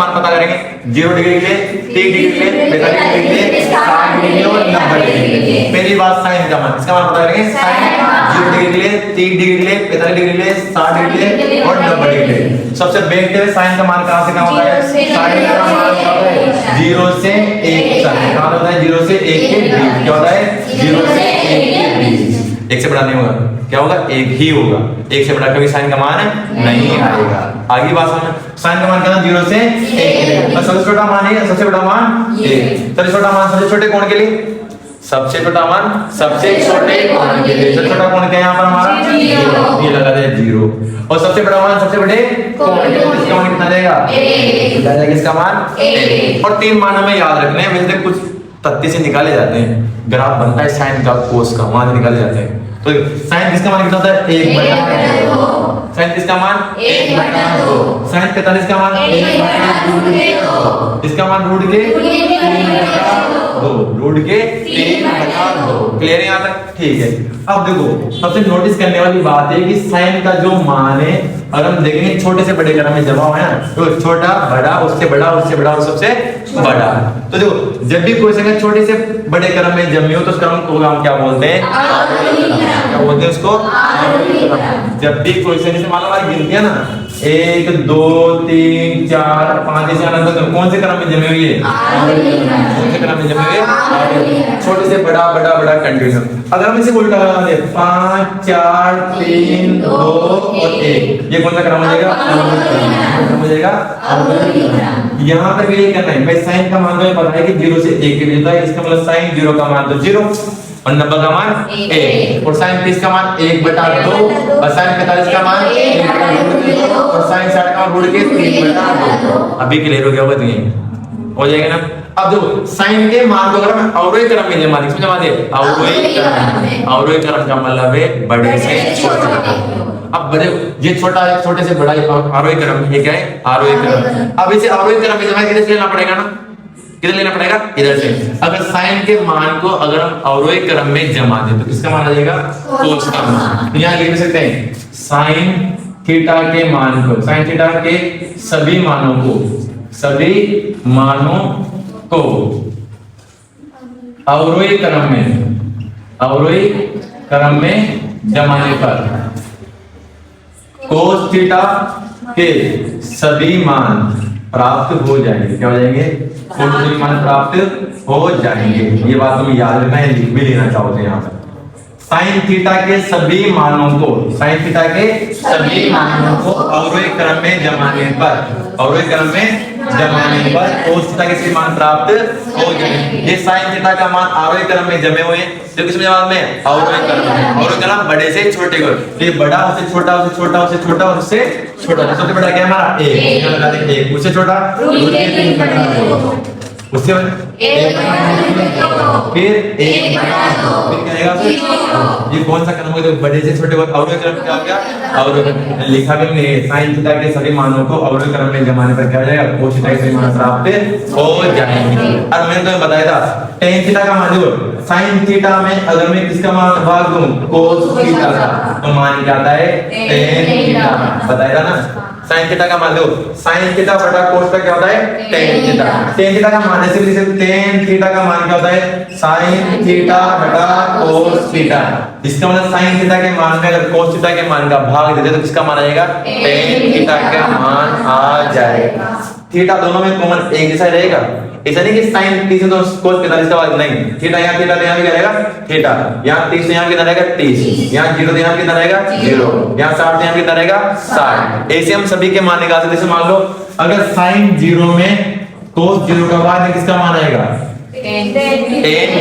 मान पता करेंगे। 0 डिग्री के लिए, 30 डिग्री के लिए, 45 डिग्री के लिए, 60 डिग्री के लिए और 90 डिग्री के लिए। पहली बात साइन का मान, इसका मान पता करेंगे। साइन 0 डिग्री के लिए, 30 डिग्री के लिए, 45 डिग्री के लिए, 60 डिग्री के लिए और 90 डिग्री के लिए। सबसे बेसिक है साइन का मान कहां से कहां होता है? साइन का मान होता है 0 से 1 तक। कहां होता है? 0 से 1 के बीच। क्या होता है? 0 से 1 के बीच। 1 से बड़ा नहीं होगा। क्या होगा? 1 ही होगा। 1 से बड़ा कभी साइन का मान नहीं आएगा। आगे बात समझ। साइन का मान क्या है? 0 से 1। और सबसे छोटा मान है, सबसे बड़ा मान 1। सबसे छोटा मान सबसे छोटे कोण के लिए, सबसे छोटा मान सबसे छोटे कोण के लिए। सबसे छोटा कोण क्या है यहाँ पर हमारा? 0। ये लगा दे 0। और सबसे बड़ा मान सबसे बड़े कोण के लिए। इसका मान कितना जाएगा? 1। जाएगा किसका मान? 1। और 3 मान हमें याद रखने हैं। वैसे कुछ तथ्य से निकाले जाते हैं। ग्राफ बनता है साइन का, कोस का, वहां से निकाले जाते हैं। तो साइन किसका मान कितना होता है? 1/2। साइन किसका मान? 1/2। साइन 45 का मान 1/2। इसका मान रूट के 3/2। रूट के 3/2। क्लियर है यहाँ तक? ठीक है। अब देखो सबसे नोटिस करने वाली बात है कि साइन का जो मान है, अगर हम देखेंगे छोटे से बड़े क्रम में जमा हुआ है ना, तो छोटा बड़ा उससे बड़ा उससे बड़ा और सबसे बड़ा। तो देखो जब भी कोई संख्या छोटे से बड़े क्रम में जमी हो तो उस क्रम को हम क्या बोलते हैं? क्या बोलते हैं उसको? जब भी कोई संख्या, मान लो हमारी गिनती है ना 1 2 3 4 5 ऐसे आनंद, तो कौन से क्रम में जमे हुए? कौन से क्रम में जमे हुए? छोटे से बड़ा बड़ा बड़ा कंटिन्यू। अगर हम इसे उल्टा लगा दें 5 4 3 2 और 1, ये कौन सा क्रम हो जाएगा? हो जाएगा। यहाँ पर भी ये करना है भाई। साइन का मान तो पता है कि 0 से 1 के बीच होता है। इसका मतलब साइन 0 का मान तो 0 और 90 का मान 1 और साइन 30 का मान 1/2 और साइन 45 का मान 1/2 और साइन 60 का मान रूट के 3/2। अभी क्लियर हो गया होगा? तो हो जाएगा ना। अब देखो साइन के मान को अगर हम अवरोही क्रम में जमा दें, इसमें जमा दे अवरोही क्रम। अवरोही क्रम का मतलब है बड़े से छोटा। अब बड़े ये छोटा है, छोटे से बड़ा आरोही क्रम। ये क्या है? आरोही क्रम। अब इसे आरोही क्रम में जमा किधर से लेना पड़ेगा ना? किधर लेना पड़ेगा? इधर से। अगर साइन के मान को अगर हम अवरोही क्रम में जमा दें तो किसका मान आ जाएगा? कोस का मान। यहाँ लिख सकते हैं साइन थीटा के मान को, साइन थीटा के सभी मानों को, सभी मानों को अवरोही क्रम में जमाने पर कोस थीटा के सभी मान प्राप्त हो जाएंगे। क्या हो जाएंगे? कोस सभी मान प्राप्त हो जाएंगे। ये बात तुम्हें याद रखना है, लिख भी लेना चाहो तो यहाँ पर साइन थीटा के सभी मानों को, साइन थीटा के सभी मानों को अवरोही क्रम में जमाने पर, अवरोही क्रम में जमाने पर कोस थीटा के सभी मान प्राप्त हो जाएंगे। ये साइन थीटा का मान आरोही क्रम में जमे हुए हैं। तो किस जवाब में? अवरोही क्रम में। अवरोही क्रम बड़े से छोटे को, ये बड़ा उससे छोटा उससे छोटा उससे छोटा उससे छोटा। सबसे बड़ा क्या है हमारा? 1। यहाँ लगा देंगे 1। उससे छोटा रूट के 3/2। उससे फिर 1/2। फिर क्या आएगा? ये कौन सा क्रम है? तो बड़े से छोटे को अवरोही क्रम क्या हो गया? अवरोही लिखा भी नहीं है। साइन थीटा के सभी मानों को अवरोही क्रम में जमाने पर क्या हो जाएगा? कोस थीटा के सभी मान प्राप्त हो जाएंगे। और मैंने तुम्हें बताया था tan थीटा का मान जो साइन थीटा में अगर मैं किसका मान भाग दूं? कोस थीटा का, तो मान क्या आता है? tan theta. बताया ना साइन थीटा का मान दो, साइन थीटा बटा कोस का क्या होता है? tan theta. tan थीटा का मान ऐसे भी लिख सकते हैं, tan थीटा का मान क्या होता है? साइन थीटा बटा कोस थीटा। इसका मतलब साइन थीटा के मान में अगर कोस थीटा के मान का भाग देते तो किसका मान आ जाएगा? tan थीटा का मान आ जाएगा। थीटा दोनों में कॉमन एक जैसा रहेगा। ऐसा नहीं कि साइन 30 तो कोस 45 का भाग नहीं। थीटा यहाँ भी क्या रहेगा? थीटा। यहाँ 30 यहाँ कितना रहेगा? 30। यहाँ 0 यहाँ कितना रहेगा? 0। यहाँ 60 यहाँ कितना रहेगा? 60। ऐसे हम सभी के मान निकाल सकते हैं। मान लो अगर साइन 0 में कोस 0 का भाग किसका मान आएगा? tan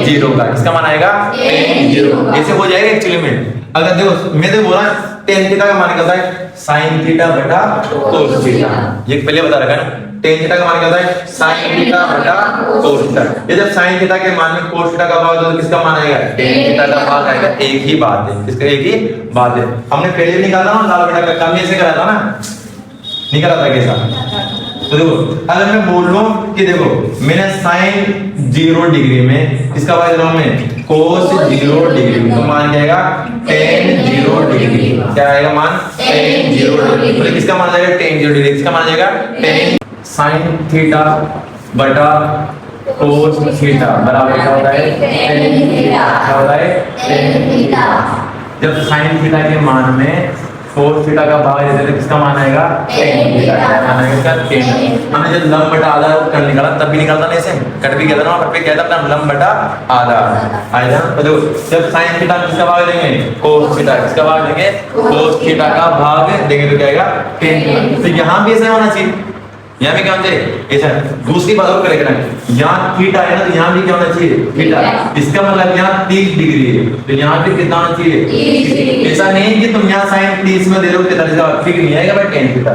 0 का। किसका मान आएगा? tan 0। ऐसे हो जाएगा एक्चुअली में। अगर देखो मैं तो बोला tan थीटा का मान क्या होता है? साइन थीटा बटा कोस थीटा। ये पहले बता रखा है ना। tan थीटा का मान क्या होता है? साइन थीटा बटा कोस थीटा। ये जब साइन थीटा के मान में कोस थीटा का भाग होगा तो किसका मान आएगा? tan थीटा का भाग आएगा। एक ही बात है, किसका? एक ही बात है। हमने पहले भी निकाला ना लाल बटा का, कमी ऐसे करा था ना, निकाला था कैसा? तो देखो अगर मैं बोल रहा हूं कि देखो मैंने साइन 0 डिग्री में किसका भाग दे रहा हूं मैं? कोस 0 डिग्री। तो मान क्या आएगा? tan 0 degree. क्या आएगा मान? tan 0 degree. तो किसका मान आएगा? tan 0 degree. किसका मान आएगा? tan साइन थीटा बटा कोस थीटा बराबर क्या होता है, टेन थीटा। क्या होता है, टेन थीटा। जब साइन थीटा के मान में कोस थीटा का भाग देते तो किसका मान आएगा, टेन थीटा। क्या मान आएगा इसका, टेन। हमने जब लंब बटा आधा कर निकाला तब भी निकालता नहीं, ऐसे कट भी कहता ना, वहां पे कहता अपना लंब बटा आधा आएगा। तो जब साइन थीटा किसका भाग देंगे, कोस थीटा। किसका भाग देंगे, कोस थीटा का भाग देंगे तो क्या आएगा, टेन थीटा। तो यहाँ भी ऐसा होना चाहिए, यहाँ भी क्या होना चाहिए ऐसा। दूसरी बात और करेगा, यहाँ थीटा है ना तो यहाँ भी क्या होना चाहिए, थीटा। इसका मतलब यहाँ 30 डिग्री है तो यहाँ पे कितना होना चाहिए, 30। ऐसा नहीं कि तुम यहाँ साइन 30 में दे रहे हो 45 का ठीक नहीं आएगा भाई, टेन थीटा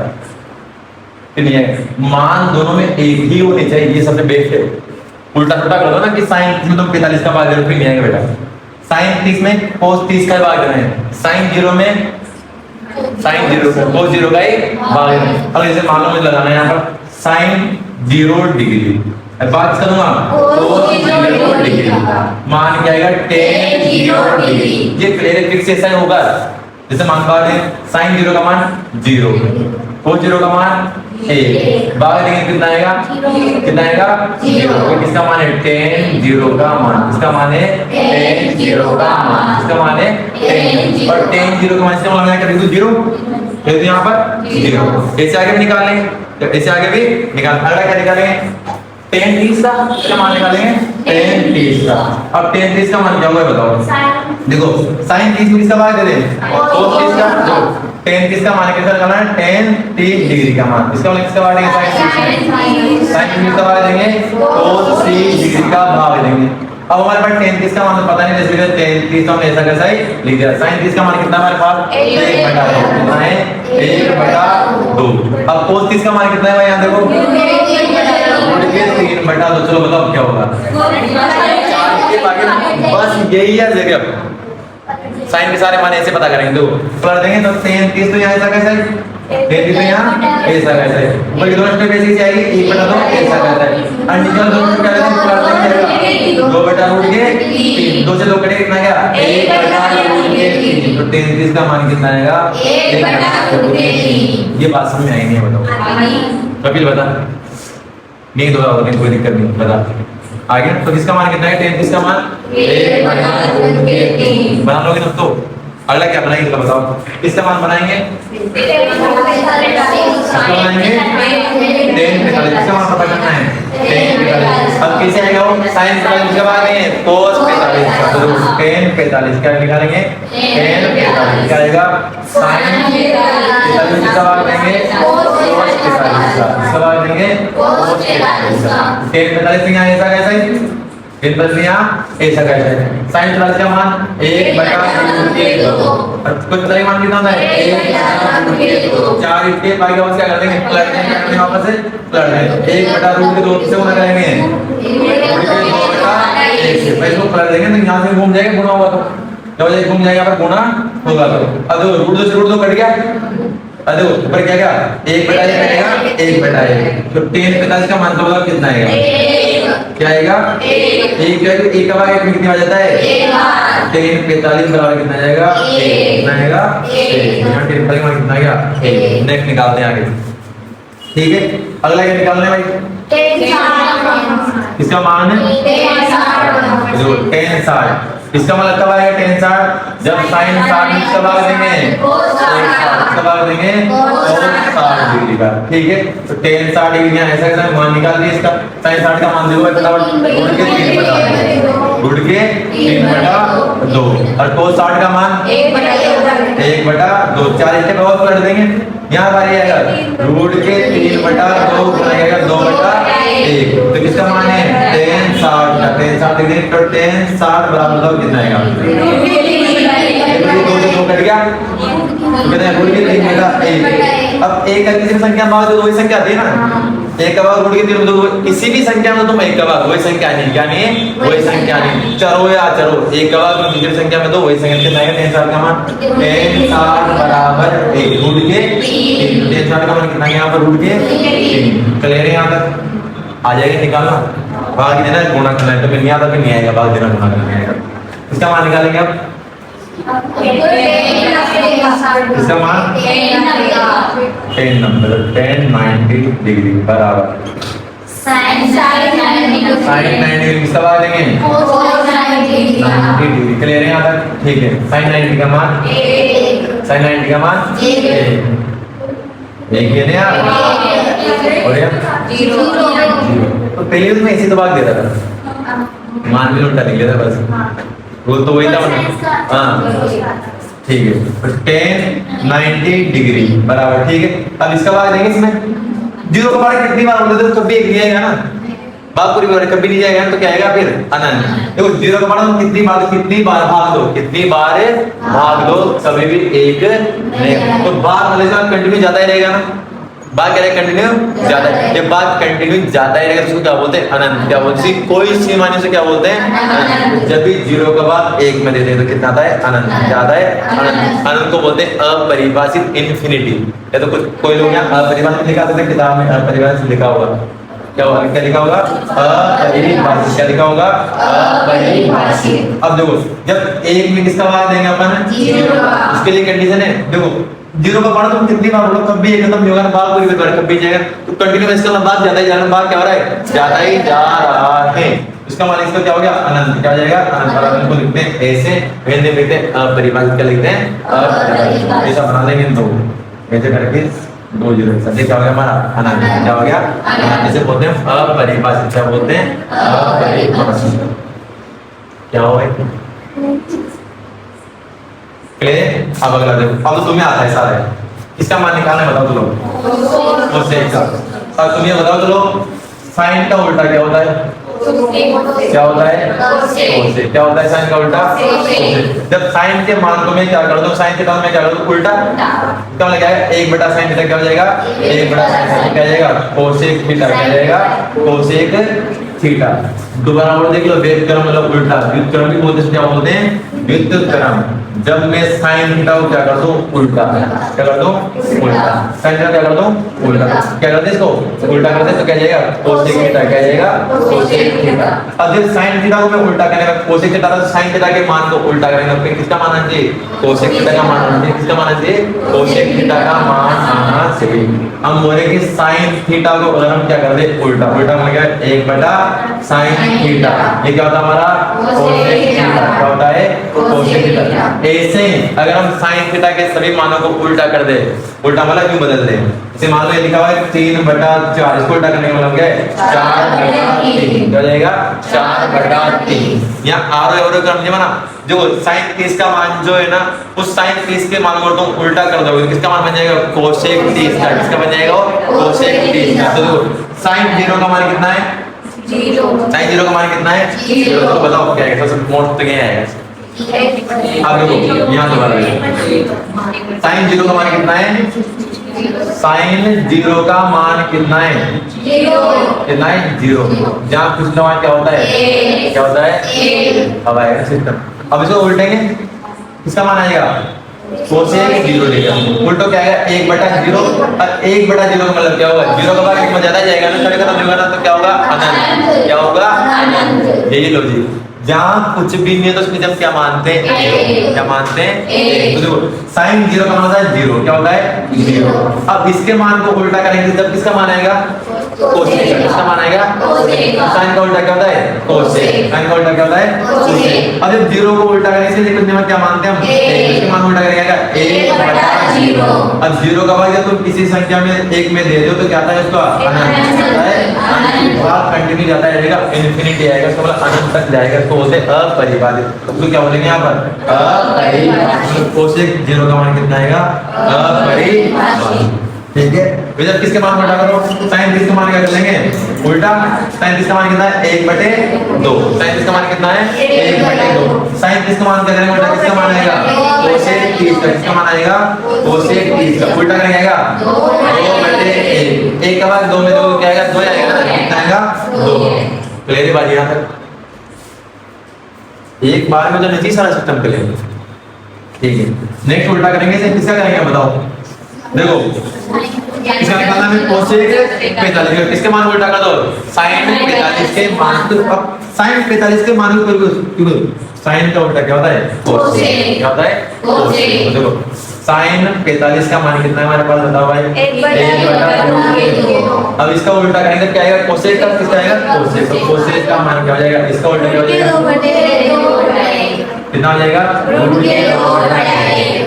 नहीं आएगा। मान दोनों में एक ही होनी चाहिए, ये सबसे बेस्ट है। उल्टा सुल्टा कर दो ना कि साइन में तुम 45 का भाग दे रहे हो, फिर नहीं आएगा बेटा। साइन 30 में कोस 30 का भाग देना है, साइन 0 में साइन 0 कोस 0 का ही भाग देना है। अब जैसे मान लो मुझे लगाना है यहाँ पर साइन 0 डिग्री, बात करूंगा कोस 0 डिग्री, मान क्या आएगा, टेन 0 डिग्री। ये क्लियर फिक्स ऐसा होगा। जैसे मान पा रहे साइन 0 का मान 0, कोस 0 का मान 1, भाग देंगे कितना आएगा, कितना आएगा 0। किसका मान है, टेन 0 का मान। किसका मान है, टेन 0 का मान। किसका मान है, टेन। और टेन 0 का मान इसका मतलब क्या, बिल्कुल 0 है तो यहाँ पर 0। ऐसे आगे भी निकाल लेंगे, तो ऐसे आगे भी निकाल। अगला क्या निकालेंगे, टेन 30 का क्या मान निकालेंगे, टेन 30 का। अब टेन 30 का मान क्या होगा बताओ, देखो साइन 30 में किसका भाग दे दें, कोस 30 का। जो टेन 30 का मान कितना निकालना है, टेन 30 डिग्री का मान। इसका मतलब किसका भाग देंगे, साइन 30 का भाग देंगे, कोस 30 डिग्री का भाग देंगे। अब हमारे पास टेन 30 का मान पता नहीं, जैसे टेन 30 तो हमने ऐसा कैसा ही लिख दिया। साइन 30 का मान कितना हमारे पास, 1/2 कितना है, 1/2। अब कोस 30 का मान कितना है भाई, यहाँ देखो 3/2। चलो बताओ क्या होगा, बस यही है जगह। साइन के सारे मान ऐसे पता करेंगे, तो कर देंगे तो टेन 30 तो यहाँ ऐसा कैसा है, टेन 30 तो यहाँ ऐसा कैसा है। ऊपर की दोनों स्टेप ऐसे आएगी, 1/2 ऐसा कैसा है। और नीचे दोनों स्टेप क्या करेंगे, 2/√3, 2 से 2 कटे कितना गया, 1/√3। तो टेन 30 का मान कितना आएगा, 1/√3। ये बात समझ में आई नहीं है, बताओ कपिल बता। नहीं तो कोई दिक्कत नहीं, बता आगे। तो किसका मान कितना है, टेन 30 का मान 1/√3 बना लोगे दोस्तों। अगला क्या बनाएंगे तो बताओ, किसका मान बनाएंगे, टेन 45। किसका मान पता करना है, टेन 45। अब कैसे आएगा वो, साइन 45 का भाग है कोस 45 का। तो टेन 45 क्या निकालेंगे, टेन 45 क्या आएगा, साइन 45 का भाग देंगे कोस 45 का। किसका भाग देंगे, कोस 45 का। टेन 45 यहाँ ऐसा कैसा है, टेन 45 यहाँ ऐसा कैसा है। साइन 45 का मान 1/√2। कुछ बताइए मान कितना होता है, 1/√2। 4 इसके बाकी वापस क्या कर देंगे, पलट देंगे, वापस से पलट देंगे। 1/√2 से गुना करेंगे, 2/1 से फिर इसको पलट देंगे तो यहाँ से घूम जाएगा, गुना होगा तो जब घूम जाएगा पर गुना होगा। तो अब √2 से √2 कट गया, अब देखो ऊपर क्या गया, 1/1 कटेगा, 1/1। तो टेन 45 का मान तो बताओ कितना आएगा, क्या आएगा, 1 का भाग 1 में कितना आ जाता है, टेन 45 बराबर कितना जाएगा, 1 कितना आएगा, 1। यहाँ टेन 45 मान कितना आ गया, 1। नेक्स्ट निकालते हैं आगे, ठीक है। अगला क्या निकालना है भाई, इसका मान है टेन 60। इसका मतलब कब आएगा, टेन 60 जब साइन 60 इसका भाग देंगे, इसका भाग देंगे कोस 60 डिग्री का, ठीक है। तो टेन 60 डिग्री यहाँ ऐसा कैसा मान निकाल दिए इसका। साइन 60 का मान देखो फटाफट, गुण के 3/2 और कोस 60 का मान 1/2। 4 इसके बहुत पलट देंगे, यहाँ पर आएगा रूट के 3/2 बनाएगा 2/1। तो किसका मान है, टेन 60 का। टेन 60 डिग्री तो टेन 60 बराबर कितना आएगा, 2 से 2 कट गया तो कितना है, रूट के 3/1। अब एक किसी संख्या भाग तो वही संख्या आती है ना, एक का भाग रूट के 3 तो किसी भी संख्या में तुम एक का भाग वही संख्या नहीं, क्या नहीं है, वही संख्या नहीं। चरो या चरो, एक का भाग दूसरी संख्या में तो वही संख्या कितना आएगा, टेन 60 का मान टेन 60 बराबर 1 रूट के 3। टेन 60 का मान कितना है यहाँ पर, रूट के 3। क्लियर है, यहाँ तक आ जाएगा निकालना। भाग देना गुणा करना है तो फिर नहीं आता, फिर नहीं आएगा, भाग देना गुणा करना नहीं आएगा। इसका मान निकालेंगे अब, इसका मान 10 नंबर 10 90 डिग्री बराबर sin 90 किसका मान लेंगे 90 डिग्री। क्लियर है यहाँ तक? ठीक है। sin 90 का मान sin 90 का मान एक है ना यार, और ये 0। तो पहले तो मैं इसी तो भाग दे रहा था, मान भी उल्टा लिख लेता बस, वो तो वही था ना। हाँ ठीक है। 10 90 डिग्री बराबर। ठीक है, अब इसका भाग देंगे इसमें। 0 का भाग कितनी बार बोलते थे तो कभी एक नहीं आएगा ना, बात पूरी बार कभी नहीं जाएगा तो क्या आएगा फिर अनंत। देखो 0 का भाग कितनी बार भाग दो, कितनी बार भाग दो, कभी भी एक नहीं। तो बार वाले से कंटिन्यू जाता ही रहेगा ना, बात क्या रहेगा कंटिन्यू ज्यादा। जब बात कंटिन्यू ज्यादा ही रहेगा तो उसको क्या बोलते हैं अनंत। क्या बोलते हैं कोई सी माने से क्या बोलते हैं अनंत। जब भी 0 का भाग 1 में देते हैं तो कितना आता है अनंत, ज्यादा है अनंत। अनंत को बोलते हैं अपरिभाषित इन्फिनिटी। या तो कोई लोग यहाँ अपरिभाषित लिखा देते हैं, किताब में अपरिभाषित लिखा होगा, क्या होगा, क्या लिखा होगा अपरिभाषित। क्या लिखा होगा अपरिभाषित। अब देखो जब 1 में किसका भाग देंगे अपन 0 का, उसके लिए कंडीशन है। देखो 0 का पढ़ो तुम कितनी बार बोलो कभी एक खत्म नहीं होगा ना, बात पूरी बार कभी जाएगा तो कंटिन्यू इसका बात ज्यादा ही जा रहा है, बात क्या हो रहा है ज्यादा ही जा रहा है। इसका मान इसका क्या हो गया अनंत। क्या हो जाएगा अनंत। अनंत को लिखते हैं ऐसे, हिंदी में लिखते हैं अपरिभाषित। क्या लिखते हैं अपरिभाषित। ऐसा बना लेंगे दो ऐसे करके 2 0 सभी क्या हो गया हमारा अनंत। क्या हो गया अनंत। इसे बोलते हैं अपरिभाषित। क्या बोलते हैं अपरिभाषित। क्या हो गया क्लियर। अब अगला देखो, अब तो तुम्हें आता है सारा है, इसका मान निकालना है, बताओ तो लोग कोसेक का। अब तुम ये बताओ तो लोग साइन का उल्टा क्या होता है, क्या होता है कोसेक। क्या होता है साइन का उल्टा कोसेक। जब साइन के मान को मैं क्या कर दूं, साइन के मान में क्या कर दूं उल्टा, क्या मतलब क्या है 1 साइन थीटा क्या हो जाएगा 1 साइन थीटा क्या हो जाएगा कोसेक थीटा क्या हो जाएगा कोसेक थीटा। दोबारा और देख लो, व्युत्क्रम मतलब उल्टा, व्युत्क्रम भी बोलते हैं, क्या बोलते हैं व्युत्क्रम। जब मैं साइन थीटा को क्या कर दूं उल्टा, क्या कर दूं उल्टा, साइन थीटा क्या कर दूं उल्टा, क्या करते इसको उल्टा करते तो क्या जाएगा कोसेक थीटा। क्या जाएगा कोसेक थीटा। अब जब साइन थीटा को मैं उल्टा करेंगे कोसेक थीटा तो साइन थीटा के मान को उल्टा करेंगे, फिर किसका मान आना चाहिए कोसेक थीटा का मान आना चाहिए। किसका मान आना चाहिए कोसेक थीटा का मान आना चाहिए। हम बोले कि साइन थीटा को अगर हम क्या कर दे उल्टा, उल्टा मतलब क्या 1/sin थीटा। ये क्या होता है हमारा कोसेक थीटा। क्या होता है कोसेक थीटा। ऐसे अगर हम sin थीटा के सभी मानों को उल्टा कर दे, उल्टा मतलब क्यों बदल दे, इसे मान लो ये लिखा हुआ है 3/4, इसको उल्टा करने का मतलब क्या है 4/3। क्या हो जाएगा 4/3। यहाँ आरो एवरो क्रम नहीं बना, जो sin 30 का मान जो है ना उस sin 30 के मान को तुम उल्टा कर दोगे तो किसका मान बन जाएगा कोसेक 30 का। किसका बन जाएगा कोसेक 30 का। तो देखो sin 0 का मान कितना है 0। sin 0 का मान कितना है 0। तो बताओ क्या है सबसे मोस्ट तो क्या है। अब देखो यहाँ दोबारा sin 0 का मान कितना है sin 0 का मान कितना है 0। कितना है 0। जहाँ पिछला मान क्या होता है क्या होता है अब आएगा सिस्टम। अब इसको उल्टेंगे किसका मान आएगा कोसेक 0 लेगा, उल्टो क्या आएगा 1/0। और 1/0 का मतलब क्या होगा 0 का भाग 1 में ज्यादा जाएगा ना, कभी खत्म होगा ना तो क्या होगा अनंत। क्या होगा अनंत। यही लॉजिक। जहाँ कुछ भी नहीं है तो उसमें जब क्या मानते हैं क्या मानते हैं तो देखो sin 0 का मान होता है 0। क्या होता है 0। अब इसके मान को उल्टा करेंगे जब किसका मान आएगा कोसेक। किसका मान आएगा sin का उल्टा क्या होता है कोसेक। sin का उल्टा क्या होता है कोसेक। अब जब 0 को उल्टा करेंगे देखो में क्या मानते हैं हम इसके मान उल्टा करेंगे 1/0। अब 0 का भाग जब तुम किसी संख्या में 1 में दे दो तो क्या आता है उसका अनंत। भाग कंटिन्यू जाता रहेगा इन्फिनिटी आएगा, इसका मतलब अनंत तक जाएगा। इसको बोलते हैं अपरिभाषित। तो क्या बोलेंगे यहाँ पर अपरिभाषित। कोसेक 0 का मान कितना आएगा अपरिभाषित। ठीक है, जब किसके मान उल्टा करो sin 30 का मान क्या कर लेंगे उल्टा। sin 30 का मान कितना है 1/2। sin 30 का मान कितना है 1/2। sin 30 का मान क्या करेंगे उल्टा, किसका मान आएगा कोसेक 30 का। किसका मान आएगा कोसेक 30 का। उल्टा करेंगे आएगा 2/1। 1 का भाग 2 में 2 क्या आएगा 2 आएगा ना, कितना आएगा 2। क्लियर है बात यहाँ तक। एक बार में तो नहीं सारा सिस्टम क्लियर। ठीक है, नेक्स्ट उल्टा करेंगे इसे किसका करेंगे बताओ। देखो इसका निकालना है कोसेक 45। किसके मान उल्टा कर दो sin 45 के मान को। अब sin 45 के मान को sin का उल्टा क्या होता है कोसेक। क्या होता है कोसेक। देखो साइन 45 का मान कितना है हमारे पास, बताओ भाई? 1/2। अब इसका उल्टा करेंगे, क्या आएगा? कोसेक का किसका आएगा? कोसेक। तो कोसेक का मान क्या हो जाएगा? इसका उल्टा क्या हो जाएगा? कितना हो जाएगा?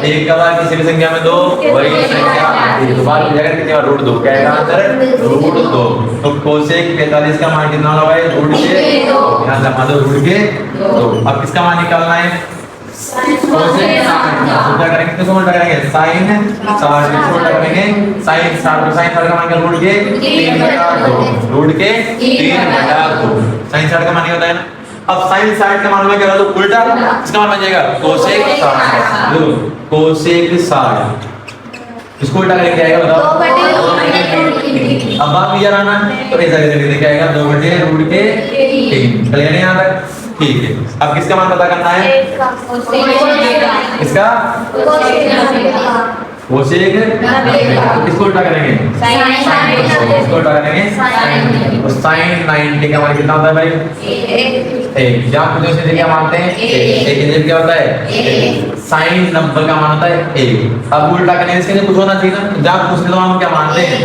एक का बार किसी भी संख्या में 2, वही संख्या एक बार हो जाएगा कितनी बार? √2। क्या आएगा आंसर? √2। तो कोसेक 45 का मान कितना होगा भाई? √2। यहाँ जमा दो √2। अब किसका मान निकालना है? कोसेक 60 का। उल्टा करेंगे, किसको उल्टा करेंगे? साइन 60 को उल्टा करेंगे। साइन 60 का मान क्या? √3/2। √3/2। साइन 60 का मान ये होता है ना। अब साइन 60 का मान में क्या होगा? तो उल्टा इसका मान बन जाएगा कोसेक 60। देखो कोसेक 60, इसको उल्टा करेंगे क्या आएगा बताओ? अब बात क्लियर आना, तो ऐसा करके क्या आएगा? 2/√3। क्लियर है यहाँ तक? ठीक है। अब किसका मान पता करना है? इसका कोसेक 90। किसको उल्टा करेंगे? इसको उल्टा करेंगे तो साइन 90 का मान कितना होता है भाई? 1। जहाँ कुछ से क्या मानते हैं? 1 क्या होता है? साइन 90 का मान होता है 1। अब उल्टा करने इसके लिए कुछ होना चाहिए ना, जहाँ कुछ तो हम क्या मानते हैं?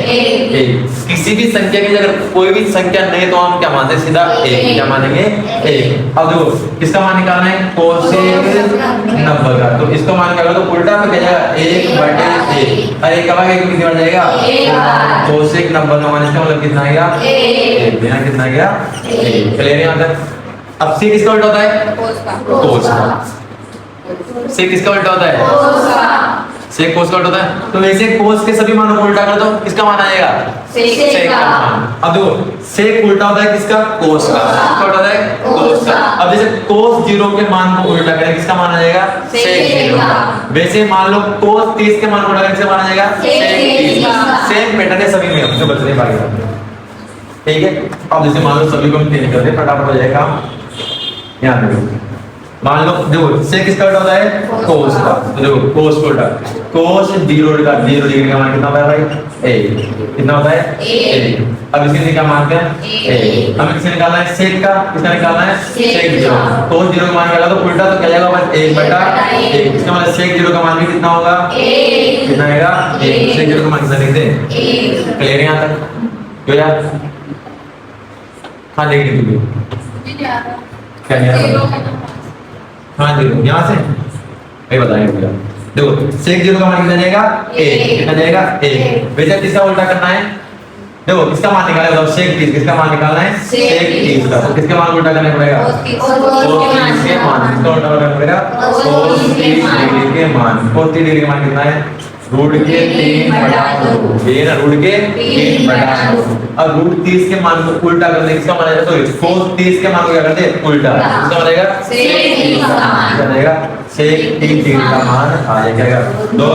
1। किसी भी संख्या की अगर कोई भी संख्या नहीं तो हम क्या मानते हैं? सीधा 1। क्या मानेंगे? 1। अब देखो किसका मान निकालना है? कोसेक 90 का। तो इसका मान क्या होगा? तो उल्टा में क्या जाएगा? 1/1। अरे एक का कितनी बार जाएगा? कोसेक 90 का मान इसका मतलब कितना आएगा? 1। यहाँ कितना गया? 1। क्लियर है यहाँ तक? अब से किसका उल्टा होता है? कोस का। से किसका उल्टा होता है? से कोस का उल्टा होता है। तो वैसे कोस के सभी मानों को उल्टा कर दो, किसका मान आएगा? सेक का मान। अब देखो सेक उल्टा होता है किसका? कोस का। किसका उल्टा होता है? कोस का। अब जैसे कोस 0 के मान को उल्टा करें, किसका मान आ जाएगा? सेक 0 का। वैसे मान लो कोस 30 के मान को उल्टा करें, किसका मान आ जाएगा? सेक 30 का। सेम पैटर्न है सभी में, हमसे बचने पाएगा। ठीक है। अब जैसे मान लो सभी को हम चेंज कर दे, फटाफट हो जाएगा। यहाँ देखो मान लो, देखो से किसका उल्टा होता है? कोस का। तो देखो कोस को उल्टा, कोस 0 का 0 डिग्री का मान कितना होता है भाई? 1। कितना होता है? 1। अब इसके क्या मानते हैं? 1। हमें किसे निकालना है? सेक का। किसका निकालना है? सेक 0। कोस 0 का मान निकाला तो उल्टा तो क्या जाएगा भाई? 1/1। इसका मतलब सेक 0 का मान भी कितना होगा? 1। कितना आएगा? 1। सेक 0 का मान कितना लिखते हैं? 1। क्लियर है यहाँ तक? क्यों यार? हाँ लेकिन तू क्या यार? हाँ देखो यहाँ से ये बताएंगे भैया। देखो सेक 0 का मान कितना जाएगा? 1। कितना जाएगा? 1। वैसे किसका उल्टा करना है? देखो किसका मान निकालना है? बताओ सेक 30। किसका मान निकालना है? सेक 30 का। तो किसके मान उल्टा करना पड़ेगा? कोस 30 के मान। किसका उल्टा करना पड़ेगा? कोस 30 डिग्री के मान। कोस 30 डिग्री का मान कितना है? √3/2। ये ना √3/2। अब √30 के मान को उल्टा कर देंगे, इसका मान आएगा तो कोस 30 के मान को क्या करते हैं? उल्टा। इसका मान आएगा सेक 30 का मान। क्या आएगा? सेक 30 डिग्री का मान आ जाएगा। 2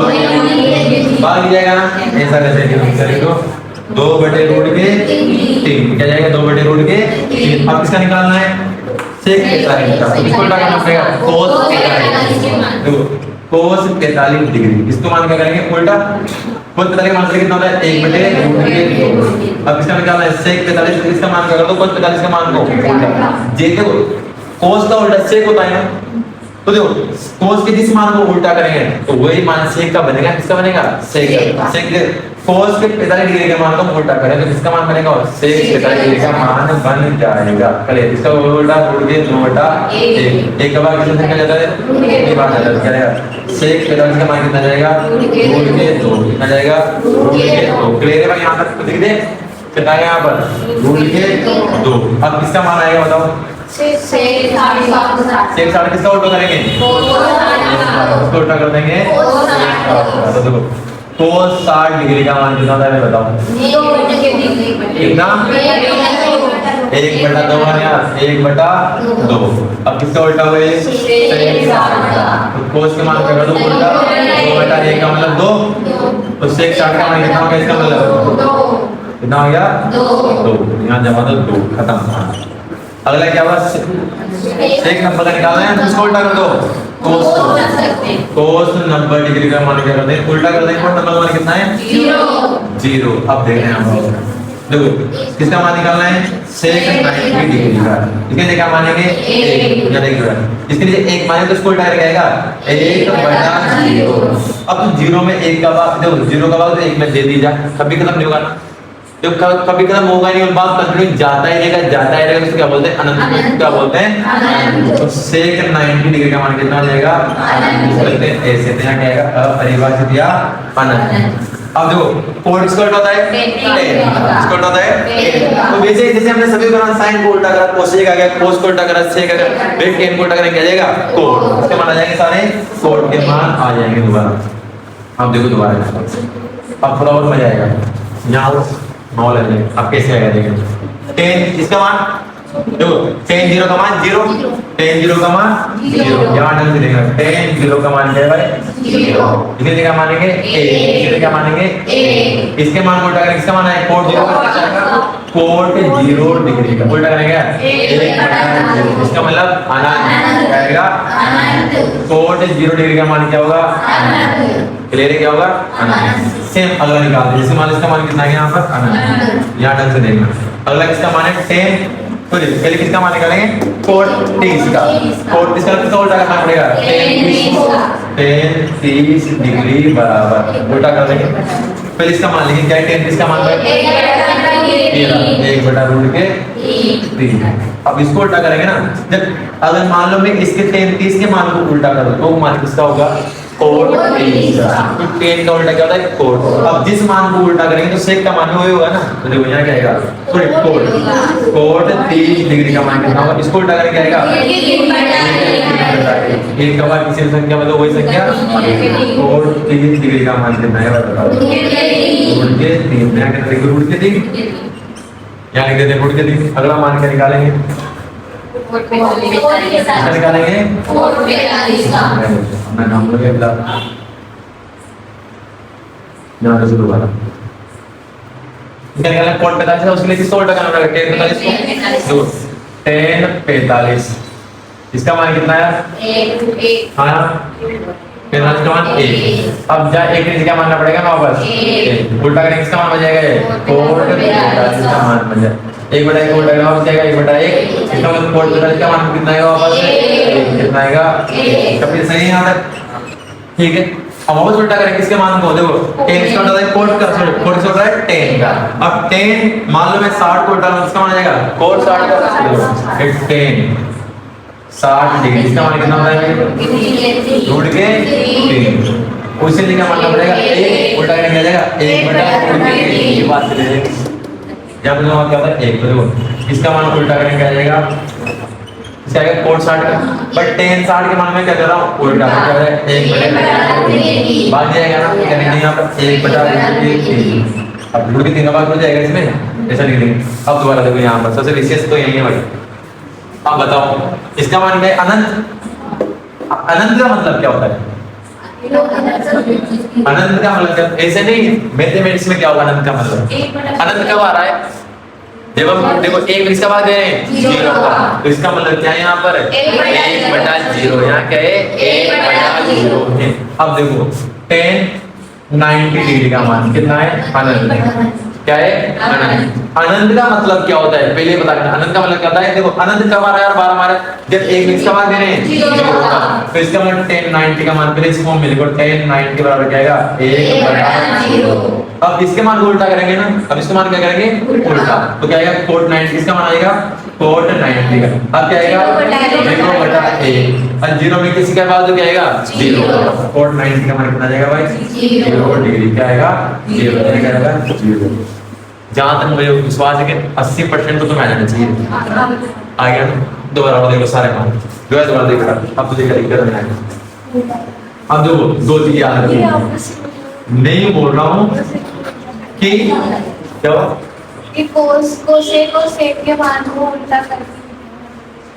भाग जाएगा ना, ऐसा कैसे करेंगे? तो 2/√3 क्या जाएगा? 2/√3। अब किसका निकालना है? सेक 45 का। इसको उल्टा करना पड़ेगा कोस 45। देखो कोस 45 डिग्री, इसको मान क्या करेंगे? उल्टा। कोस 45 मान कितना होता है? 1/√2। अब इसका निकालना है सेक 45। इसका मान क्या कर दो? कोस 45 का मान को उल्टा। जे देखो कोस का उल्टा सेक होता है ना, तो देखो कोस के जिस मान को उल्टा करेंगे तो वही मान सेक का बनेगा। किसका बनेगा? सेक का। सेक कोस के 45 डिग्री के मान को उल्टा करें तो किसका मान बनेगा? सेक 45 डिग्री का मान बन जाएगा। चलिए इसका उल्टा √2/1। एक बार कितने संख्या जाता है? एक बार जाता है। क्या जाएगा? सेक 45 का मान कितना जाएगा? √2। कितना जाएगा? √2। क्लियर है भाई यहाँ तक? दिख दे कितना है यहाँ पर? √2। अब किसका मान आएगा बताओ? सेक 60 किसका उल्टा करेंगे? इसको उल्टा कर देंगे। तो देखो कोस 60 डिग्री का मान कितना होता है बताओ? कितना? 1/2 है यार। 1/2। अब किसका उल्टा हुआ? तो कोस के मान क्या कर दो? उल्टा। 2/1 का मतलब 2। तो सेक 60 का मान कितना हो गया? इसका मतलब कितना हो गया? 2। यहाँ जमा दो 2। खत्म। अगला क्या हुआ? सेक 90 का निकालना है, इसको उल्टा कर दो। कोस 90 डिग्री का मान क्या करते हैं? उल्टा कर देंगे। 90 का मान कितना है? 0। अब देख रहे हैं हम देखो किसका मान निकालना है सेक 90 डिग्री का। इसके लिए क्या मानेंगे 1 या देखिए इसके लिए 1 माने तो इसको उल्टा करके आएगा 1/0। अब तो 0 में 1 का भाग देखो 0 का भाग तो 1 में दे दी जाए कभी खत्म नहीं होगा ना। जब कभी खत्म होगा नहीं और बात कंटिन्यू जाता ही रहेगा तो क्या बोलते हैं अनंत। क्या बोलते हैं अनंत। तो सेक 90 डिग्री का मान कितना हो जाएगा बोलते हैं ऐसे क्या आएगा अपरिभाषित या अनंत। अब देखो कोड स्क्वायर होता है 10 स्क्वायर होता है 10। तो वैसे जैसे हमने सभी करा साइन को उल्टा करा कोसेक आ गया कोस को उल्टा करा सेक आ गया फिर tan को उल्टा करेंगे क्या आ जाएगा कोड। इसके मान आ जाएंगे सारे कोड के मान आ जाएंगे दोबारा। अब देखो दोबारा अब थोड़ा और मजा आएगा यहाँ 9 लग जाएगा। अब कैसे आएगा देखिए 10 इसका मान देखो 10 0 का मान 0 10 0 का मान 0 यहाँ ढंग से देखना 10 0 का मान क्या है भाई 0। इसे क्या मानेंगे 1 इसे क्या मानेंगे 1। इसके मान को उल्टा करेंगे किसका मान है कोड 0 कोड 0 डिग्री का उल्टा करेंगे 1/0। इसका मतलब अनंत आएगा अनंत। कोड 0 डिग्री का मान क्या होगा अनंत। क्लियर है क्या होगा अनंत। सेम अगला निकाल दे जैसे मान इसका मान कितना है यहाँ पर अनंत। यहाँ ढंग से देखना अगला किसका मान है 10 पहले किसका मान निकालेंगे कोड 30 का। कोड 30 का कितना उल्टा करना पड़ेगा 10 30 डिग्री बराबर उल्टा कर देंगे। पहले इसका मान लेंगे क्या है 10 30 का मान 1/√3। अब इसको उल्टा करेंगे ना जब अगर मान लो मैं इसके 10 30 के मान को उल्टा करूं तो मान किसका होगा कोड 30 का। तो 10 का उल्टा क्या होता है कोड। अब जिस मान को उल्टा करेंगे तो सेक का मान वही होगा ना। तो देखो यहाँ क्या आएगा सॉरी कोड 30 डिग्री का मान कितना होगा इसको उल्टा करके क्या आएगा 1 का भाग किसी संख्या मतलब वही संख्या कोड 30 डिग्री का मान कितना है बताओ रूट के 3 यहाँ कितना लिखेंगे रूट के 3 यहाँ लिख देते हैं रूट के 3। अगला मान क्या निकालेंगे कितना निकालेंगे अपना नाम लोगे अगला यहाँ से दोबारा क्या निकालेंगे कोड 45 है उसके लिए किसको उल्टा करना पड़ेगा 10 45 को 10 45 इसका मान कितना है 1 हाँ 45 का मान 1। अब जा 1 क्या मानना पड़ेगा ना वापस उल्टा करेंगे किसका मान बन जाएगा कोड 45 का मान बन जाएगा 1/1 उल्टा करना हो जाएगा 1/1 इसका मतलब कोड 45 का मान कितना आएगा वापस कितना आएगा 1। कभी सही है यहाँ तक ठीक है। अब वापस उल्टा करेंगे किसके मान को देखो 10 इसका होता है कोड का कोड से होता है 10 का। अब 10 मान लो मैं 60 को उल्टा करूं किसका मान आ जाएगा कोड 60 का 10 60 डिग्री इसका मान कितना होता है रूट के 3। उसी लिए क्या मानना पड़ेगा 1 उल्टा करेंगे क्या जाएगा 1/√3 ये बात ले लेंगे जब हम क्या होता है 1 तो देखो इसका मान उल्टा करेंगे क्या जाएगा इसका आएगा कोड 60 का बट 10 60 के मान में क्या कर रहा हूं उल्टा क्या हो जाएगा 1/√3 भाग जाएगा ना क्या लिखेंगे यहां पर 1/√3। अब रूट के 3 का भाग हो जाएगा इसमें ऐसा लिख देंगे। अब दोबारा देखो यहां पर सबसे विशेष तो यही है भाई। अब बताओ इसका मान क्या है अनंत। अनंत का मतलब क्या होता है अनंत का मतलब क्या ऐसे नहीं मैथमेटिक्स में क्या होगा अनंत का मतलब अनंत कब आ रहा है जब हम देखो 1 इसका भाग है 0 का तो इसका मतलब क्या है यहाँ पर 1/0 यहाँ क्या है 1/0 है। अब देखो 10 90 डिग्री का मान कितना है अनंत क्या है अनंत। अनंत का मतलब क्या होता है पहले बता देना अनंत का मतलब क्या होता है देखो अनंत कब आ रहा है और बार हमारा जब 1 इसका मान दे रहे हैं तो इसका मतलब 10 90 का मान पहले इस फॉर्म में लिखो 10 90 के बराबर क्या आएगा 1/0। अब इसके मान को उल्टा करेंगे ना अब इसका मान क्या करेंगे उल्टा तो क्या आएगा कोड 90 किसका मान आएगा कोड 90 का। अब क्या आएगा 1/1 और 0 में किसी का बाद क्या आएगा 0 कोड 90 का मान कितना आ जाएगा भाई 0 डिग्री क्या आएगा 0 क्या आएगा 0। जहां तक मुझे विश्वास है कि 80% तो तुम्हें आ जाना चाहिए आ गया ना। दोबारा देखो सारे मान दोबारा देखो अब तुझे क्या दिक्कत नहीं आएगी। अब देखो 2 चीजें याद रखो नहीं बोल रहा हूँ कि क्या कि कोसेक और सेक के मान को उल्टा करके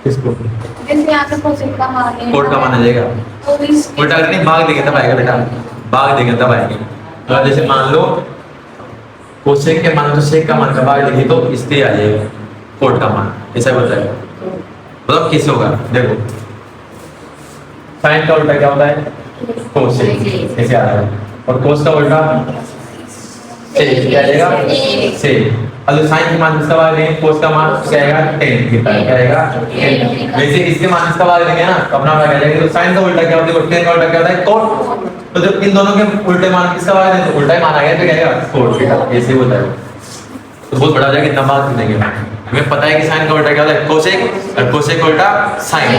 किसको जैसे यहाँ पे कोसेक का मान है कोड का मान आ जाएगा तो इसके उल्टा करके भाग देंगे तब आएगा बेटा भाग देंगे तब आएगा। तो जैसे मान लो कोसेक के मान तो सेक का मान का भाग देंगे तो इसलिए आ जाएगा कोड का मान ऐसा बताएगा मतलब कैसे होगा देखो साइन का उल्टा क्या होता है कोसेक ऐसे आ रहा है और कोस का उल्टा सेक क्या आ जाएगा सेक अब साइन के मान इसका भाग देंगे कोस का मान क्या आएगा tan थीटा क्या आएगा tan। वैसे इसके मान इसका भाग देंगे ना तो अपना भाग आ जाएगा। तो साइन का उल्टा क्या होता है tan का उल्टा क्या होता है cot। तो जब इन दोनों के उल्टे मान किसका भाग दें तो उल्टा ही मान आ गया तो क्या आएगा cot थीटा ऐसे होता है। तो बहुत बड़ा हो जाएगा इतना भाग देंगे। हमें पता है कि साइन का उल्टा क्या होता है कोसेक और कोसेक का उल्टा साइन।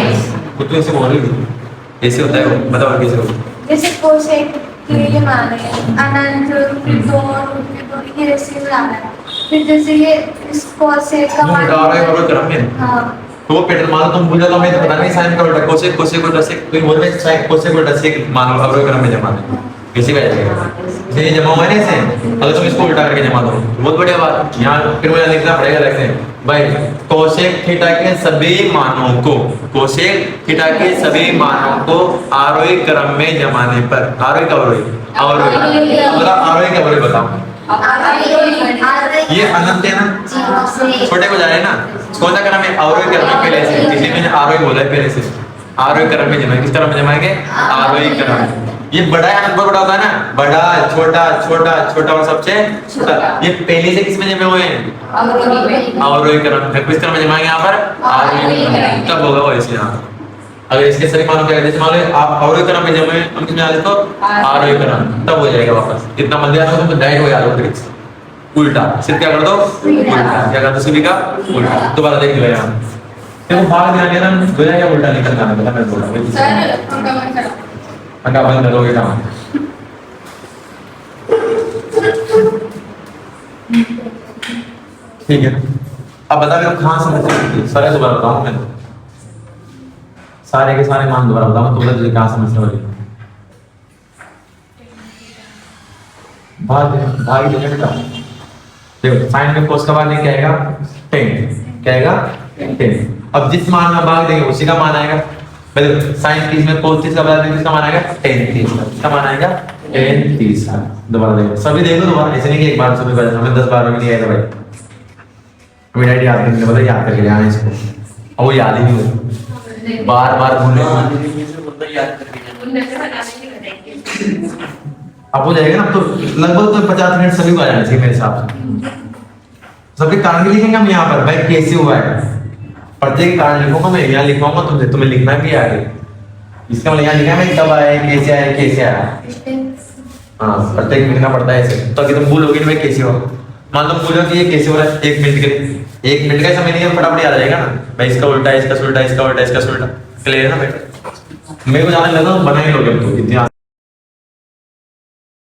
तो तू ऐसे बोल रही थी ऐसे होता है बताओ कैसे होता है। जैसे कोसेक के लिए मान है अनंत फिर 2 ये ऐसे ही आना है। फिर जैसे ये इस कोसेक का मान उल्टा आ रहा है और क्रम में हाँ तो वो पैटर्न मान लो तुम भूल जाओ हमें तो पता नहीं साइन का उल्टा कोसेक कोसेक उल्टा सेक तो बोल रहे साइन कोसेक उल्टा सेक मान लो अवरोह क्रम में जमा दो कैसे बैठ जाएगा इसलिए जमा हुआ है ऐसे अगर तुम इसको उल्टा करके जमा दो बहुत बढ़िया बात। यहाँ फिर मुझे लिखना पड़ेगा ऐसे भाई कोसेक थीटा के सभी मानों को कोसेक थीटा के सभी मानों को आरोही क्रम में जमाने पर आरोही का अवरोही मतलब आरोही का अवरोही बताओ। ये अनंत है ना छोटे को जा रहे हैं ना कौन सा क्रम है अवरोही क्रम में पहले से इसलिए मैंने आरोही बोला है पहले से आरोही क्रम में जमाएंगे किस क्रम में जमाएंगे आरोही क्रम। ये बड़ा है अनंत बड़ा होता है ना बड़ा छोटा छोटा छोटा और सबसे छोटा ये पहले से किस में जमे हुए हैं अवरोही क्रम में किस क्रम में जमाएंगे यहाँ पर आरोही क्रम तब होगा वो ऐसे यहाँ अगर इसके सभी मानों क्या जैसे मान लो आप अवरोही क्रम में जमे हम किसमें आते तो आरोही क्रम तब हो जाएगा वापस इतना मत याद रखो तो डायरेक्ट हो याद रखो ट्रिक्स उल्टा सिर्फ क्या कर दो उल्टा क्या कर दो सभी का उल्टा दोबारा देख लो यहाँ देखो भाग ध्यान देना दो या उल्टा निकल जाना पहला मैं बोल रहा हूँ अगर बंद करोगे काम ठीक है। अब बता दो कहाँ समझ सारे दोबारा बताऊँ मैं सारे के सारे मान दोबारा बताऊँ तो तुझे कहाँ समझने वाली भाग भाग देने बेटा देखो साइन में कोस का भाग क्या आएगा tan क्या आएगा tan। अब जिस मान में भाग देंगे उसी का मान आएगा पहले साइन 30 में कोस 30 का भाग देंगे किसका मान आएगा tan 30 किसका मान आएगा tan 30। दोबारा देखो सभी देख लो दोबारा ऐसे नहीं कि एक बार सभी बता हमें 10 बार में नहीं आएगा भाई हमें डायरेक्ट याद करने मतलब याद करके आना इसको और वो याद ही नहीं हो बार बार भूलने अब हो जाएगा ना तो लगभग तो 50 मिनट सभी को आ जाना चाहिए मेरे हिसाब से। सबके कारण भी लिखेंगे हम यहाँ पर भाई कैसे हुआ है प्रत्येक कारण लिखूंगा मैं यहाँ लिखवाऊंगा तुमसे तुम्हें लिखना भी आगे इसका मतलब यहाँ लिखा है कब आया कैसे आया हाँ प्रत्येक लिखना पड़ता है ऐसे तो अगर तुम भूलोगे भाई कैसे हुआ मान लो बोलो कि ये कैसे हो रहा है 1 मिनट के 1 मिनट का समय नहीं है फटाफट याद आ जाएगा ना भाई इसका उल्टा इसका उल्टा इसका उल्टा इसका उल्टा क्लियर है ना बेटा मेरे को जाने लगा बना ही लोगे तुम इतनी